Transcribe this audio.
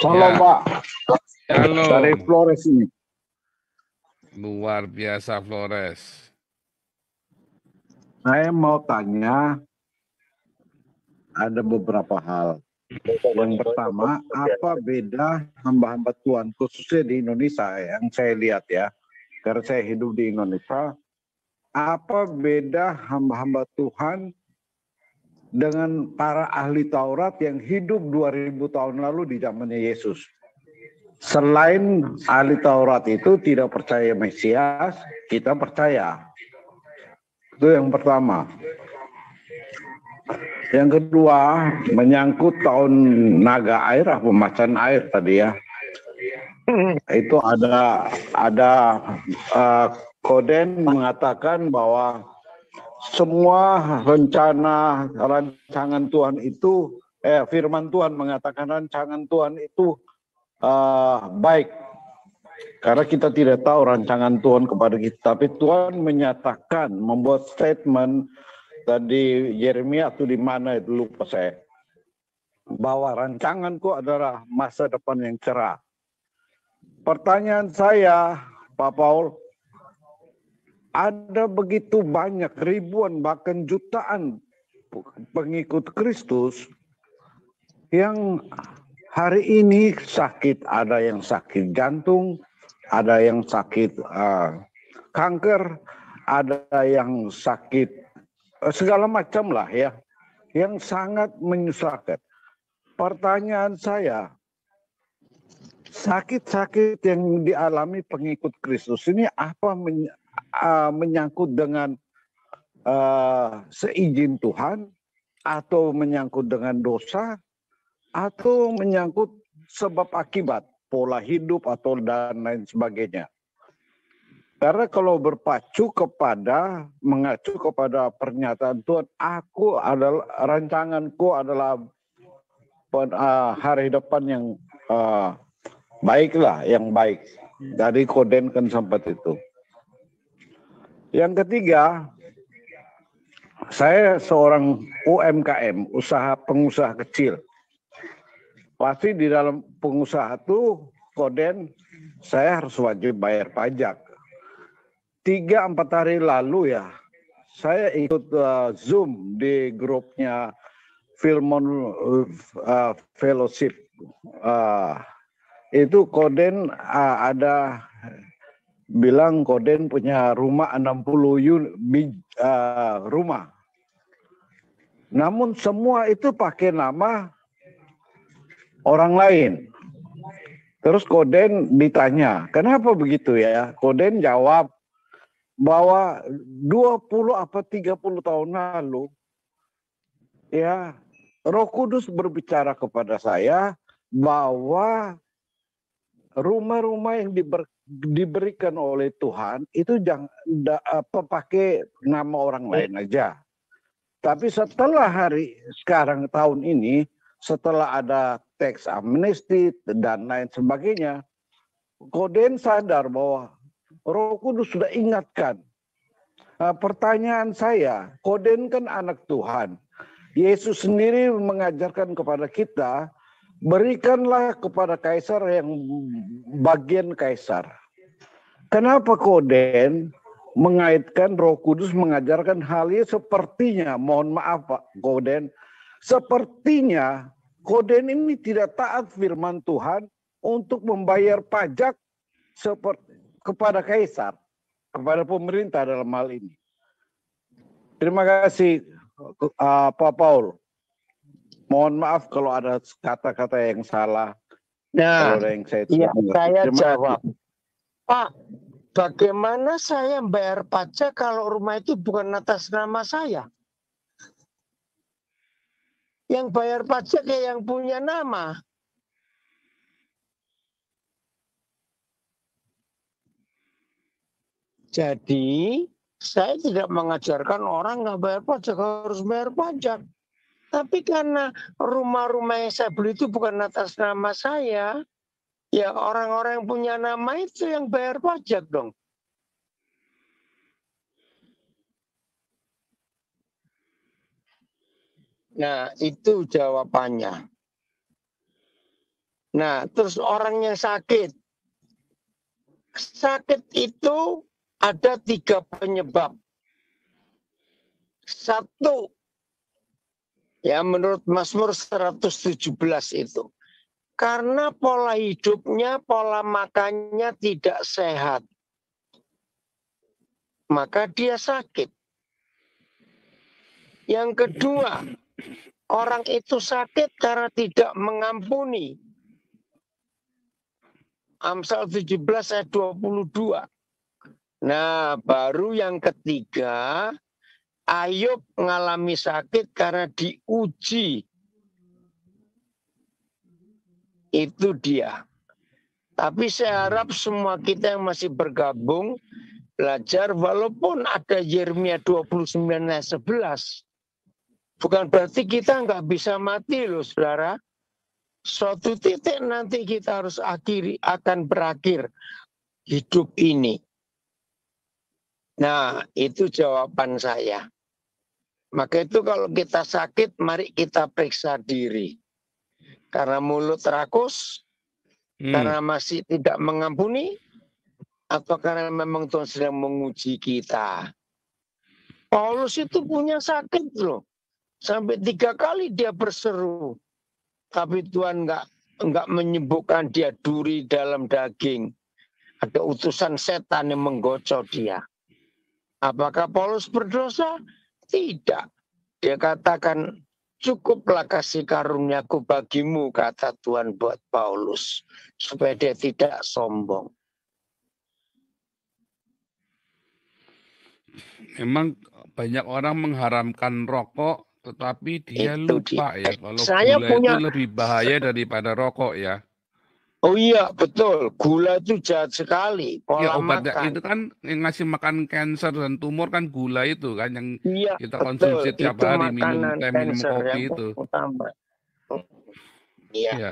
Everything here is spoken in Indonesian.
Salam Ya, Pak, dari shalom. Flores ini. Luar biasa Flores. Saya mau tanya, ada beberapa hal. Yang pertama, apa beda hamba-hamba Tuhan, khususnya di Indonesia yang saya lihat ya, karena saya hidup di Indonesia, apa beda hamba-hamba Tuhan dengan para ahli Taurat yang hidup 2000 tahun lalu di zamannya Yesus? Selain ahli Taurat itu tidak percaya Mesias, kita percaya. Itu yang pertama. Yang kedua, menyangkut tahun naga air, macan air tadi ya. Itu ada Koden mengatakan bahwa semua rancangan Tuhan itu, firman Tuhan mengatakan rancangan Tuhan itu baik. Karena kita tidak tahu rancangan Tuhan kepada kita, tapi Tuhan menyatakan, membuat statement tadi Yeremia atau di mana itu lupa saya, bahwa rancanganku adalah masa depan yang cerah. Pertanyaan saya, Pak Paul, ada begitu banyak ribuan bahkan jutaan pengikut Kristus yang hari ini sakit, ada yang sakit jantung, ada yang sakit kanker, ada yang sakit segala macam lah ya, yang sangat menyusahkan. Pertanyaan saya, sakit-sakit yang dialami pengikut Kristus ini apa menyangkut dengan seizin Tuhan, atau menyangkut dengan dosa, atau menyangkut sebab akibat, pola hidup atau dan lain sebagainya? Karena kalau mengacu kepada pernyataan Tuhan, rancanganku adalah hari depan yang baiklah, yang baik. Dari Koden kan sempat itu. Yang ketiga, saya seorang UMKM, pengusaha kecil. Pasti di dalam pengusaha itu, Koden, saya harus wajib bayar pajak. 3-4 hari lalu ya, saya ikut Zoom di grupnya Filmon Fellowship. Itu Koden ada bilang Koden punya rumah 60 rumah. Namun semua itu pakai nama orang lain. Terus Koden ditanya, kenapa begitu ya? Koden jawab bahwa 20 apa 30 tahun lalu ya, Roh Kudus berbicara kepada saya bahwa rumah-rumah yang diberikan oleh Tuhan itu jangan pakai nama orang lain aja. Tapi setelah sekarang tahun ini, setelah ada teks amnesti dan lain sebagainya, Koden sadar bahwa Roh Kudus sudah ingatkan. Pertanyaan saya, Koden kan anak Tuhan. Yesus sendiri mengajarkan kepada kita, berikanlah kepada kaisar yang bagian kaisar. Kenapa Koden mengaitkan Roh Kudus mengajarkan halnya sepertinya, mohon maaf Pak Koden, sepertinya Koden ini tidak taat firman Tuhan untuk membayar pajak kepada kaisar, kepada pemerintah dalam hal ini. Terima kasih Pak Paul. Mohon maaf kalau ada kata-kata yang salah. Nah, ya, saya jawab, Pak, bagaimana saya bayar pajak kalau rumah itu bukan atas nama saya? Yang bayar pajak ya yang punya nama. Jadi, saya tidak mengajarkan orang nggak bayar pajak, harus bayar pajak. Tapi karena rumah-rumah yang saya beli itu bukan atas nama saya, ya orang-orang yang punya nama itu yang bayar pajak dong. Nah, itu jawabannya. Nah, terus orang yang sakit. Sakit itu ada 3 penyebab. Satu, ya menurut Mazmur 117 itu. Karena pola hidupnya, pola makannya tidak sehat. Maka dia sakit. Yang kedua, orang itu sakit karena tidak mengampuni. Amsal 17 ayat 22. Nah, baru yang ketiga, Ayub mengalami sakit karena diuji. Itu dia. Tapi saya harap semua kita yang masih bergabung, belajar, walaupun ada Yeremia 29 ayat 11. Bukan berarti kita nggak bisa mati loh, saudara. Suatu titik nanti kita harus akan berakhir hidup ini. Nah, itu jawaban saya. Maka itu kalau kita sakit, mari kita periksa diri. Karena mulut rakus, karena masih tidak mengampuni, atau karena memang Tuhan sedang menguji kita. Paulus itu punya sakit loh. Sampai 3 kali dia berseru. Tapi Tuhan enggak menyembuhkan dia, duri dalam daging. Ada utusan setan yang menggocok dia. Apakah Paulus berdosa? Tidak. Dia katakan, cukuplah kasih karuniaku bagimu, kata Tuhan buat Paulus. Supaya dia tidak sombong. Memang banyak orang mengharamkan rokok, tetapi dia Itu lupa dia. ya kalau Saya gula punya- itu lebih bahaya daripada rokok ya. Oh iya, betul. Gula itu jahat sekali. Ya Pola obatnya makan. itu kan yang ngasih makan kanker dan tumor kan gula itu kan yang Iya, kita betul. konsumsi tiap Itu hari, minum makanan teh, minum cancer kopi yang itu. utama. Iya. Iya.